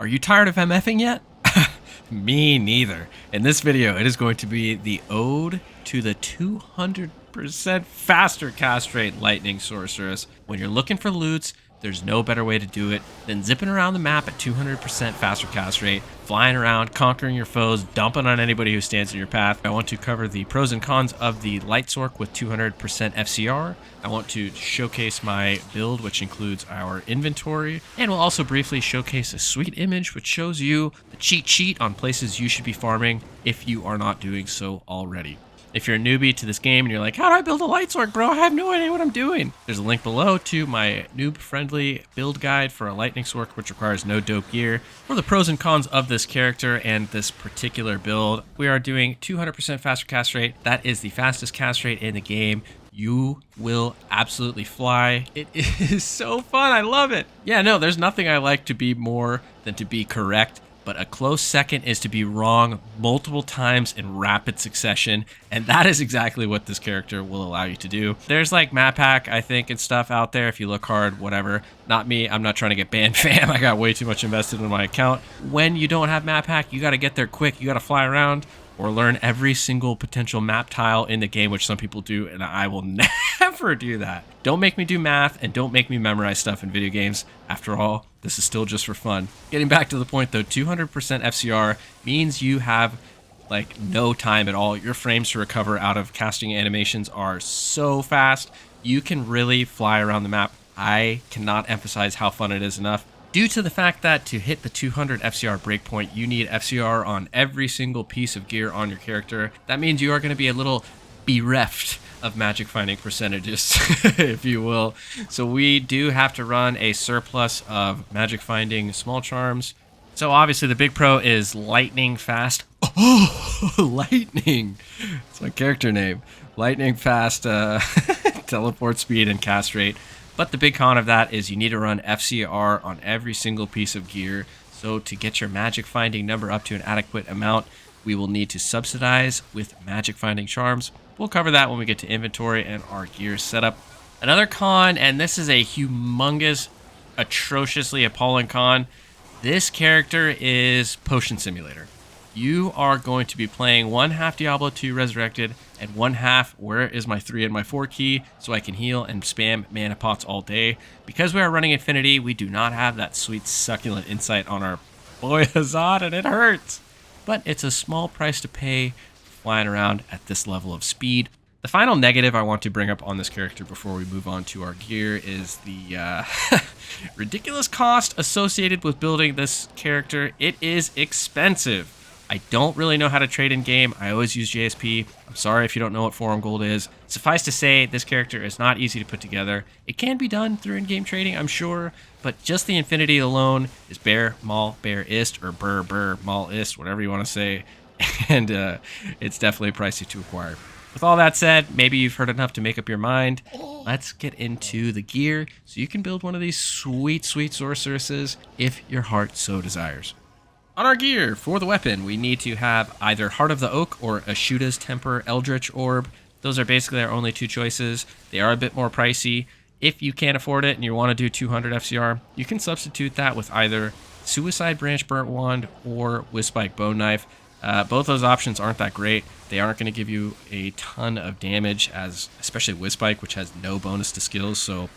Are you tired of MFing yet? Me neither. In this video, it is going to be the ode to the 200% faster cast rate Lightning Sorceress. When you're looking for loots, there's no better way to do it than zipping around the map at 200% faster cast rate, flying around, conquering your foes, dumping on anybody who stands in your path. I want to cover the pros and cons of the Light Sorc with 200% FCR. I want to showcase my build, which includes our inventory, and we'll also briefly showcase a sweet image which shows you the cheat sheet on places you should be farming if you are not doing so already. If you're a newbie to this game and you're like, how do I build a Light Sorc, bro? I have no idea what I'm doing. There's a link below to my noob-friendly build guide for a Lightning Sorc, which requires no dope gear, for the pros and cons of this character and this particular build. We are doing 200% faster cast rate. That is the fastest cast rate in the game. You will absolutely fly. It is so fun. I love it. Yeah, no, there's nothing I like to be more than to be correct. But a close second is to be wrong multiple times in rapid succession, and that is exactly what this character will allow you to do. There's like map hack, I think, and stuff out there if you look hard, whatever. Not me, I'm not trying to get banned, fam. I got way too much invested in my account. When you don't have map hack, you gotta get there quick, you gotta fly around, or learn every single potential map tile in the game, which some people do, and I will never do that. Don't make me do math, and don't make me memorize stuff in video games. After all, this is still just for fun. Getting back to the point though, 200% FCR means you have like no time at all. Your frames to recover out of casting animations are so fast. You can really fly around the map. I cannot emphasize how fun it is enough. Due to the fact that to hit the 200 FCR breakpoint, you need FCR on every single piece of gear on your character. That means you are going to be a little bereft of magic finding percentages, if you will. So we do have to run a surplus of magic finding small charms. So obviously the big pro is lightning fast. Oh, lightning. It's my character name. Lightning fast teleport speed and cast rate. But the big con of that is you need to run FCR on every single piece of gear. So to get your magic finding number up to an adequate amount, we will need to subsidize with magic finding charms. We'll cover that when we get to inventory and our gear setup. Another con, and this is a humongous, atrociously appalling con, this character is Potion Simulator. You are going to be playing one half Diablo 2 Resurrected and one half where is my 3 and my 4 key so I can heal and spam mana pots all day. Because we are running Infinity, we do not have that sweet succulent insight on our boy Hazard, and it hurts. But it's a small price to pay flying around at this level of speed. The final negative I want to bring up on this character before we move on to our gear is the ridiculous cost associated with building this character. It is expensive. I don't really know how to trade in game. I always use JSP. I'm sorry if you don't know what Forum Gold is. Suffice to say, this character is not easy to put together. It can be done through in-game trading, I'm sure, but just the Infinity alone is bear, mal, bear, ist, or burr, mal, ist, whatever you want to say, and it's definitely pricey to acquire. With all that said, maybe you've heard enough to make up your mind. Let's get into the gear so you can build one of these sweet, sweet sorceresses if your heart so desires. On our gear, for the weapon, we need to have either Heart of the Oak or Ashuda's Temper Eldritch Orb. Those are basically our only two choices. They are a bit more pricey. If you can't afford it and you want to do 200 FCR, you can substitute that with either Suicide Branch Burnt Wand or Whispike Bone Knife. Both those options aren't that great. They aren't going to give you a ton of damage, especially Whispike, which has no bonus to skills, so...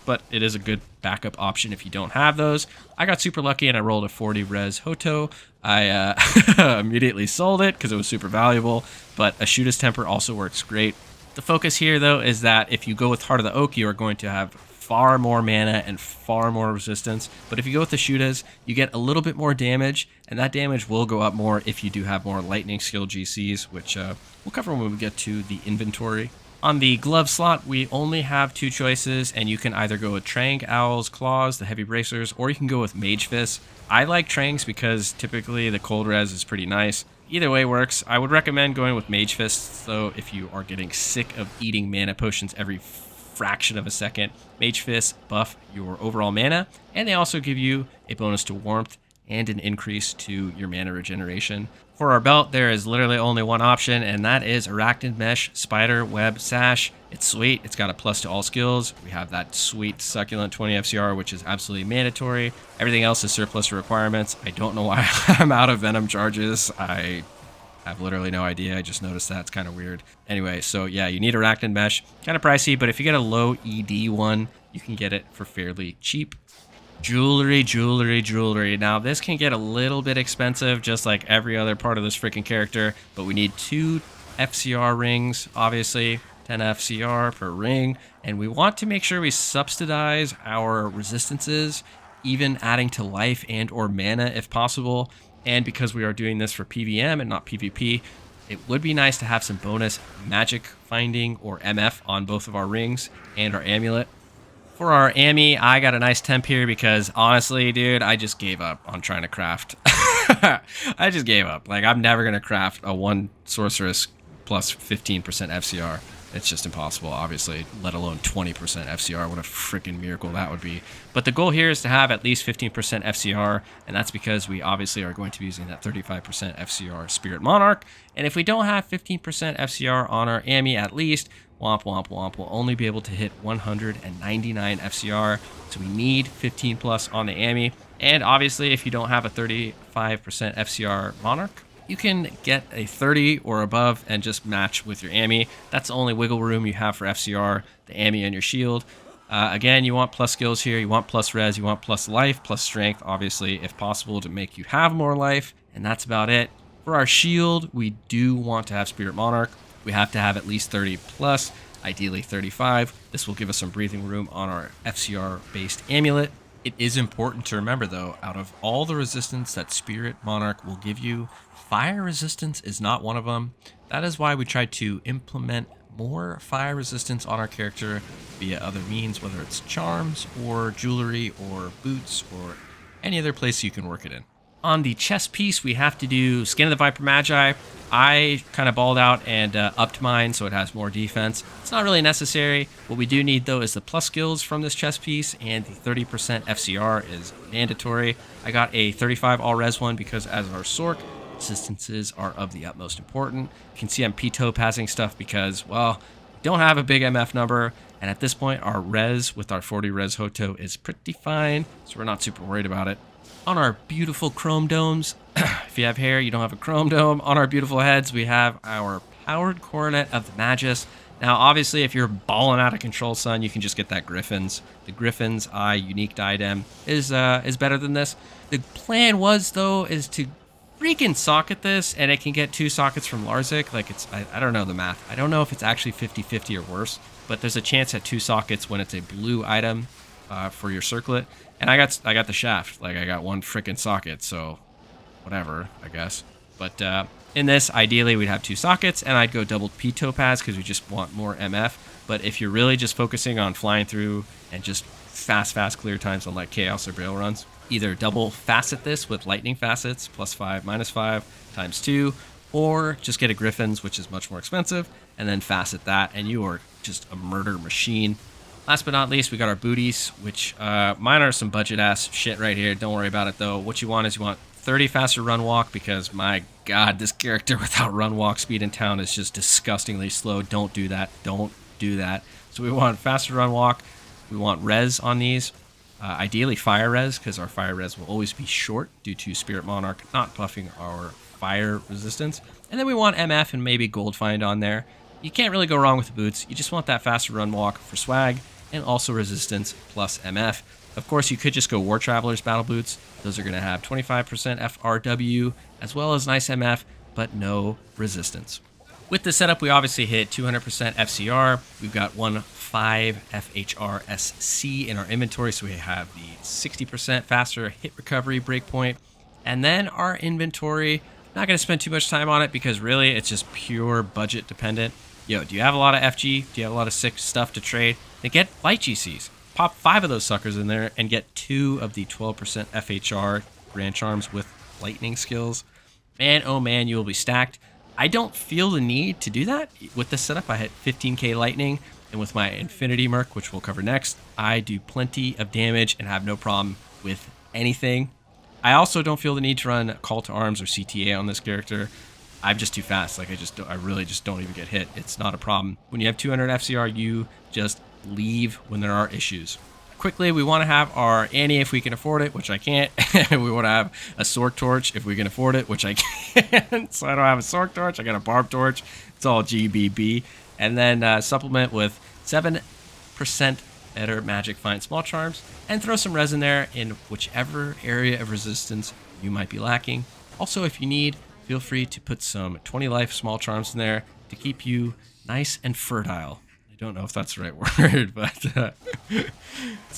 But it is a good backup option if you don't have those. I got super lucky and I rolled a 40 res Hoto. I immediately sold it because it was super valuable, but Ashuda's Temper also works great. The focus here, though, is that if you go with Heart of the Oak, you are going to have far more mana and far more resistance. But if you go with Ashuda's, you get a little bit more damage, and that damage will go up more if you do have more lightning skill GCs, which we'll cover when we get to the inventory. On the glove slot, we only have two choices, and you can either go with Trang, Owl's Claws, the Heavy Bracers, or you can go with Mage Fist. I like Trangs because typically the cold res is pretty nice. Either way works. I would recommend going with Mage Fist, though, if you are getting sick of eating mana potions every fraction of a second. Mage Fist buff your overall mana, and they also give you a bonus to Warmth and an increase to your mana regeneration. For our belt, there is literally only one option, and that is Arachnid Mesh Spider Web Sash. It's sweet. It's got a plus to all skills. We have that sweet Succulent 20 FCR, which is absolutely mandatory. Everything else is surplus requirements. I don't know why I'm out of Venom charges. I have literally no idea. I just noticed that. It's kind of weird. Anyway, so yeah, you need Arachnid Mesh. Kind of pricey, but if you get a low ED one, you can get it for fairly cheap. Jewelry, jewelry, jewelry. Now, this can get a little bit expensive, just like every other part of this freaking character, but we need 2 FCR rings, obviously, 10 FCR per ring, and we want to make sure we subsidize our resistances, even adding to life and or mana if possible. And because we are doing this for PVM and not PvP, it would be nice to have some bonus magic finding or MF on both of our rings and our amulet. For our Ami, I got a nice temp here because honestly, dude, I just gave up on trying to craft. I just gave up. Like, I'm never going to craft a 1 Sorceress plus 15% FCR. It's just impossible, obviously, let alone 20% FCR. What a freaking miracle that would be. But the goal here is to have at least 15% FCR, and that's because we obviously are going to be using that 35% FCR Spirit Monarch. And if we don't have 15% FCR on our Ami at least, womp womp womp, we'll only be able to hit 199 FCR. So we need 15 plus on the Ami. And obviously, if you don't have a 35% FCR Monarch, you can get a 30 or above and just match with your Ami. That's the only wiggle room you have for FCR, the Ami and your shield. Again, you want plus skills here, you want plus res, you want plus life, plus strength, obviously, if possible, to make you have more life. And that's about it. For our shield, we do want to have Spirit Monarch. We have to have at least 30 plus, ideally 35. This will give us some breathing room on our FCR-based amulet. It is important to remember, though, out of all the resistance that Spirit Monarch will give you, fire resistance is not one of them. That is why we try to implement more fire resistance on our character via other means, whether it's charms or jewelry or boots or any other place you can work it in. On the chest piece, we have to do Skin of the Viper Magi. I kind of balled out and upped mine so it has more defense. It's not really necessary. What we do need, though, is the plus skills from this chest piece, and the 30% FCR is mandatory. I got a 35 all-res one because as our Sorc, resistances are of the utmost important. You can see I'm P-topazing stuff because, well, we don't have a big MF number, and at this point, our res with our 40 res Hoto is pretty fine, so we're not super worried about it. On our beautiful chrome domes, if you have hair, you don't have a chrome dome. On our beautiful heads, we have our powered coronet of the Magus. Now, obviously, if you're balling out of control, son, you can just get that Griffin's. The Griffin's Eye unique diadem is better than this. The plan was, though, is to freaking socket this, and it can get 2 sockets from Larzik. Like, it's, I don't know the math. I don't know if it's actually 50-50 or worse, but there's a chance at 2 sockets when it's a blue item for your circlet. And I got the shaft. Like, I got 1 freaking socket, so whatever, I guess. But in this, ideally, we'd have 2 sockets, and I'd go double P-topaz because we just want more MF. But if you're really just focusing on flying through and just fast clear times on like Chaos or Braille runs, either double facet this with lightning facets, +5, -5, ×2, or just get a Griffin's, which is much more expensive, and then facet that, and you are just a murder machine. Last but not least, we got our booties, which mine are some budget-ass shit right here. Don't worry about it, though. What you want is you want 30 faster run walk, because, my God, this character without run walk speed in town is just disgustingly slow. Don't do that. Don't do that. So we want faster run walk. We want res on these. Ideally fire res, because our fire res will always be short due to Spirit Monarch not buffing our fire resistance. And then we want MF and maybe Gold Find on there. You can't really go wrong with the boots. You just want that faster run walk for swag, and also resistance plus MF. Of course, you could just go War Traveler's Battle Boots. Those are going to have 25% FRW, as well as nice MF, but no resistance. With the setup, we obviously hit 200% FCR. We've got 5 FHR-SC in our inventory, so we have the 60% faster hit recovery breakpoint. And then our inventory, not going to spend too much time on it because really it's just pure budget dependent. Yo, do you have a lot of FG? Do you have a lot of sick stuff to trade? Then get light GCs. Pop 5 of those suckers in there and get 2 of the 12% FHR Grand Charms with lightning skills. Man, oh man, you will be stacked. I don't feel the need to do that. With this setup, I hit 15k lightning, and with my Infinity Merc, which we'll cover next, I do plenty of damage and have no problem with anything. I also don't feel the need to run Call to Arms or CTA on this character. I'm just too fast. Like I really just don't even get hit. It's not a problem. When you have 200 FCR, you just leave when there are issues. Quickly, we want to have our Annie if we can afford it, which I can't. We want to have a Sorc torch if we can afford it, which I can't. So I don't have a Sorc torch. I got a Barb torch. It's all GBB. And then supplement with 7% better magic find small charms, and throw some resin there in whichever area of resistance you might be lacking. Also, if you need, feel free to put some 20 life small charms in there to keep you nice and fertile. I don't know if that's the right word, but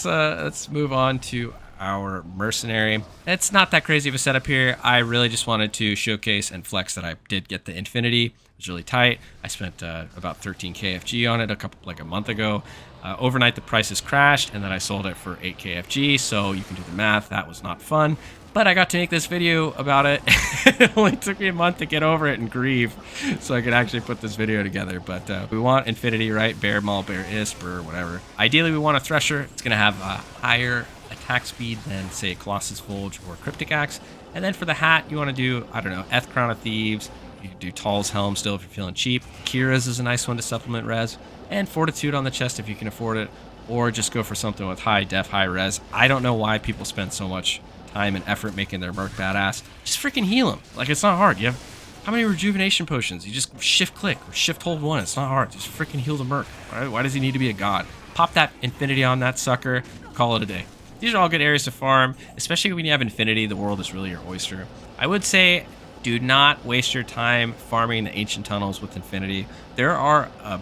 let's move on to our mercenary. It's not that crazy of a setup here. I really just wanted to showcase and flex that I did get the Infinity. It was really tight. I spent about 13 KFG on it a month ago. Overnight the prices crashed, and then I sold it for 8 KFG, so you can do the math. That was not fun, but I got to make this video about it. It only took me a month to get over it and grieve so I could actually put this video together. But we want Infinity, right? Bear Maul, Bear Isp, or whatever. Ideally we want a Thresher. It's going to have a higher attack speed than, say, Colossus Volge or Cryptic Axe. And then for the hat, you want to do, I don't know, Eth Crown of Thieves. You can do Tall's Helm still if you're feeling cheap. Kira's is a nice one to supplement res. And Fortitude on the chest if you can afford it. Or just go for something with high def, high res. I don't know why people spend so much time and effort making their Merc badass. Just freaking heal them. Like, it's not hard. You have how many rejuvenation potions? You just shift click or shift hold one. It's not hard. Just freaking heal the Merc. Right? Why does he need to be a god? Pop that Infinity on that sucker. Call it a day. These are all good areas to farm, especially when you have Infinity. The world is really your oyster. I would say do not waste your time farming the ancient tunnels with Infinity. There are a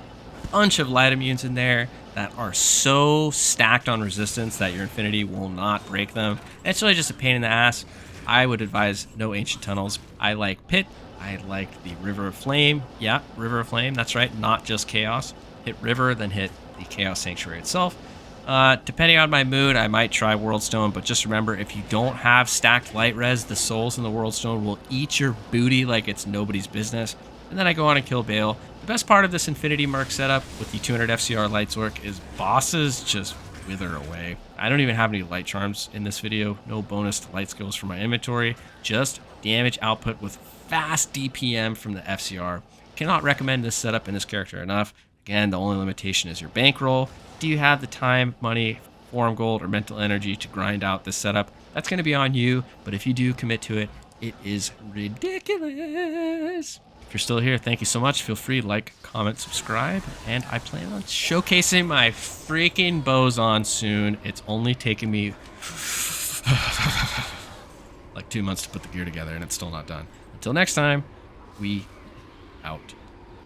bunch of light immunes in there that are so stacked on resistance that your Infinity will not break them. And it's really just a pain in the ass. I would advise no ancient tunnels. I like Pit. I like the River of Flame. Yeah, River of Flame. That's right. Not just Chaos. Hit River, then hit the Chaos Sanctuary itself. Depending on my mood, I might try World Stone, but just remember, if you don't have stacked light res, the souls in the World Stone will eat your booty like it's nobody's business. And then I go on and kill Bale. The best part of this Infinity Merc setup with the 200 FCR Light Sorc is bosses just wither away. I don't even have any light charms in this video. No bonus to light skills for my inventory. Just damage output with fast DPM from the FCR. Cannot recommend this setup in this character enough. Again, the only limitation is your bankroll. Do you have the time, money, forum gold, or mental energy to grind out this setup? That's going to be on you, but if you do commit to it, it is ridiculous. If you're still here, thank you so much. Feel free to like, comment, subscribe, and I plan on showcasing my freaking boson soon. It's only taken me like 2 months to put the gear together, and it's still not done. Until next time, we out.